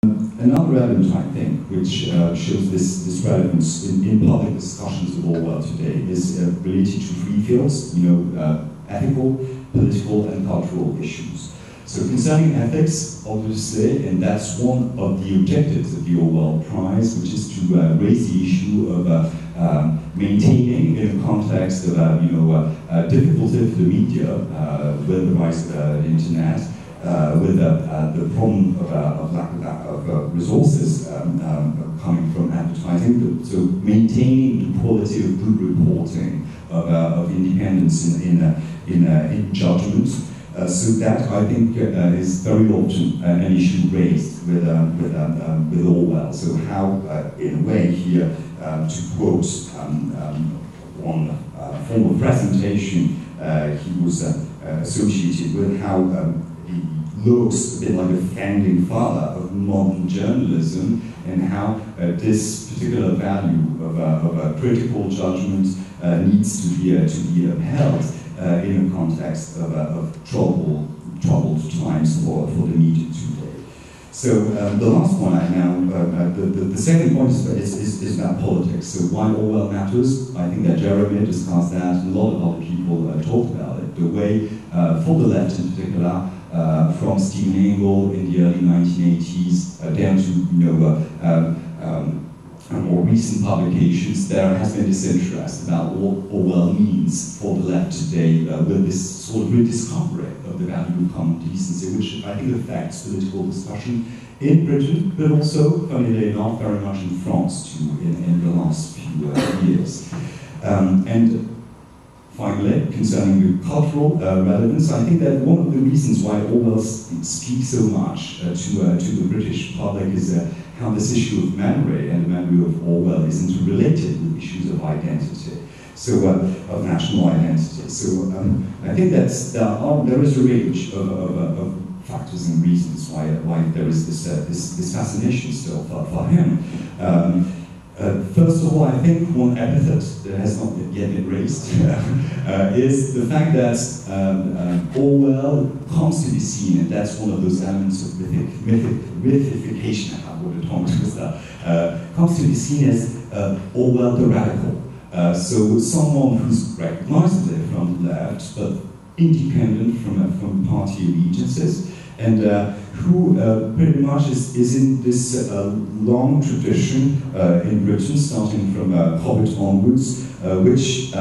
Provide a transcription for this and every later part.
Another element, I think, which shows this relevance in public discussions of Orwell today is related to three fields, ethical, political, and cultural issues. So concerning ethics, obviously, and that's one of the objectives of the Orwell Prize, which is to raise the issue of maintaining, in a context of difficulty for the media with the rise of the internet, with the problem of lack of resources coming from advertising, so maintaining the quality of good reporting, of independence in judgment. So that, I think, is very often an issue raised with Orwell. So how, in a way, here, to quote one form of presentation he was associated with, how he looks a bit like a founding father of modern journalism, and how this particular value of critical judgment needs to be upheld in a context of troubled times for the media today. So the last one I now, the second point is about politics. So why Orwell matters, I think that Jeremy discussed that, and a lot of other people talked about it. The way, for the left in particular, from Stephen Engel in the early 1980s down to more recent publications, there has been this interest about what Orwell means for the left today, with this sort of rediscovery of the value of common decency, which I think affects political discussion in Britain, but also, funnily enough, very much in France too, in the last few years. And finally, concerning the cultural relevance, I think that one of the reasons why Orwell speaks so much to the British public is how this issue of memory and the memory of Orwell is interrelated with issues of identity, so of national identity. So I think that there is a range of factors and reasons why there is this fascination still for him. First of all, I think one epithet that has not yet been raised is the fact that Orwell comes to be seen, and that's one of those elements of mythification, comes to be seen as Orwell the radical. So someone who's recognizably from the left, but independent from party allegiances, and who pretty much is in this long tradition in Britain, starting from Hobbit onwards, which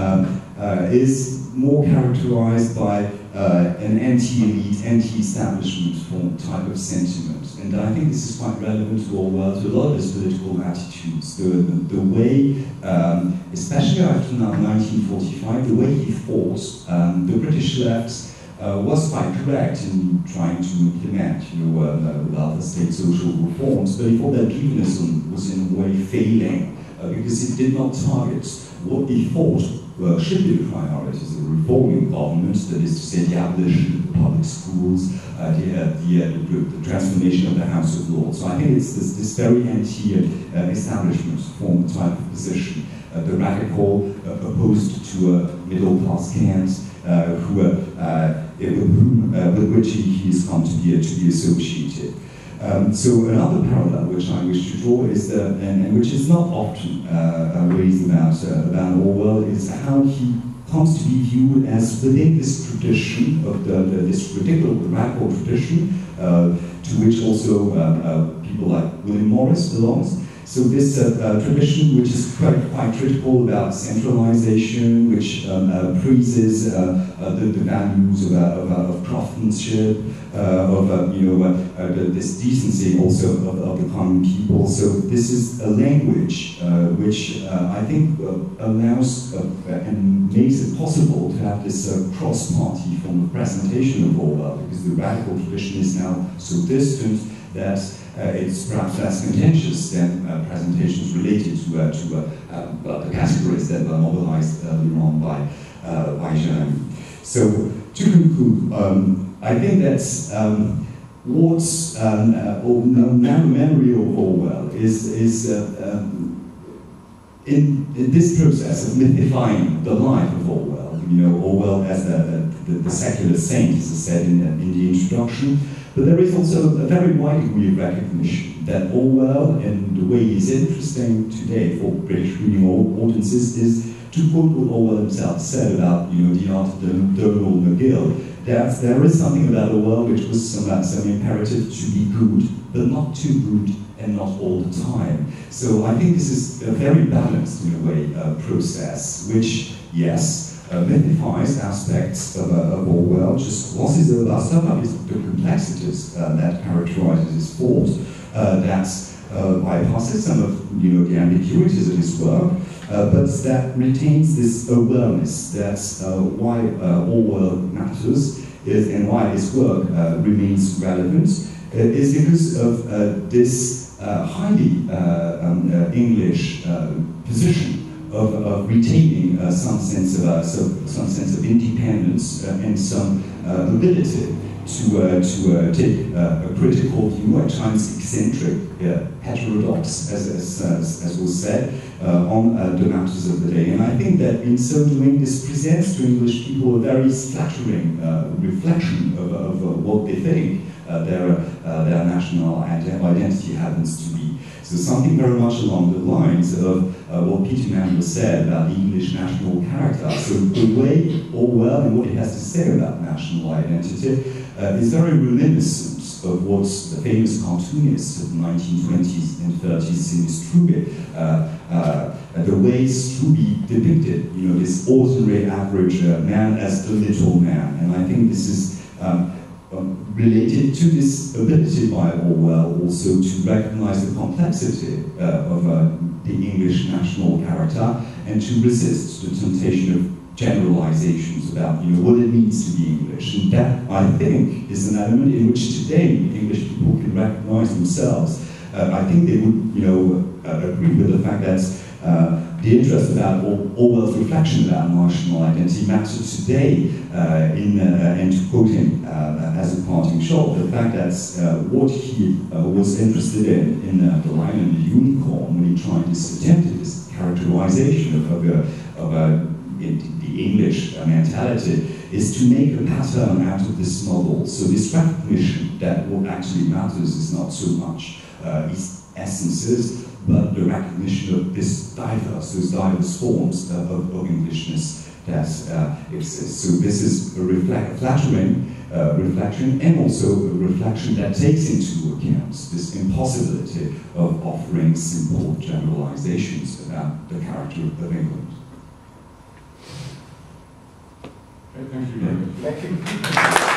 is more characterized by an anti-elite, anti-establishment type of sentiment. And I think this is quite relevant to Orwell, to a lot of his political attitudes. The way, especially after 1945, the way he thought the British left was quite correct in trying to implement, welfare state social reforms, but he thought that Pugilism was in a way failing because it did not target what he thought should be the priorities of a reforming government, that is to say the abolition of the public schools, the transformation of the House of Lords. So I think it's this very anti-establishment form type of position, the radical opposed to a middle-class Kant, with which he has come to be associated. So another parallel which I wish to draw is, and which is not often raised about Orwell, is how he comes to be viewed as within this tradition of this radical tradition, to which also people like William Morris belongs. So this tradition, which is quite critical about centralization, which praises the values of craftsmanship, this decency also of the common people. So this is a language which I think allows and makes it possible to have this cross-party form of presentation of Orwell, because the radical tradition is now so distant that it's perhaps less contentious than presentations related to the categories that were mobilized earlier on by Jeremy. So to conclude, I think that's what's now memory of Orwell is in this process of mythifying the life of Orwell. Orwell as the secular saint, as I said in the introduction. But there is also a very wide degree of recognition that Orwell, and the way he's interesting today for British reading audiences, is to quote what Orwell himself said about, the art of Donald McGill, that there is something about Orwell which was some imperative to be good, but not too good and not all the time. So I think this is a very balanced, in a way, process, which, yes, mythifies aspects of Orwell, just glosses over some of the complexities that characterizes his thought, that bypasses some of the ambiguities of his work, but that retains this awareness that why Orwell matters and why his work remains relevant is because of this highly English position of retaining some sense of independence and some ability to take a critical view, at times eccentric, heterodox, as was said, on the matters of the day. And I think that in so doing, this presents to English people a very flattering reflection of what they think their national identity happens to be. So something very much along the lines of what Peter Manuel said about the English national character. So the way Orwell and what he has to say about national identity is very reminiscent of what the famous cartoonists of the 1920s and 30s in Struve, the way Struve depicted, this ordinary average man as the little man. And I think this is related to this ability by Orwell also to recognize the complexity of the English national character and to resist the temptation of generalizations about what it means to be English. And that, I think, is an element in which today English people can recognize themselves. I think they would agree with the fact that the interest about Orwell's reflection about national identity matters today and to quote him as a parting shot, the fact that what he was interested in The Lion and the Unicorn, when he attempted this characterization of the English mentality, is to make a pattern out of this model. So this recognition that what actually matters is not so much its essences, but the recognition of those diverse forms of Englishness that exists. So this is a flattering reflection, and also a reflection that takes into account this impossibility of offering simple generalizations about the character of England. Okay, thank you very much. Thank you.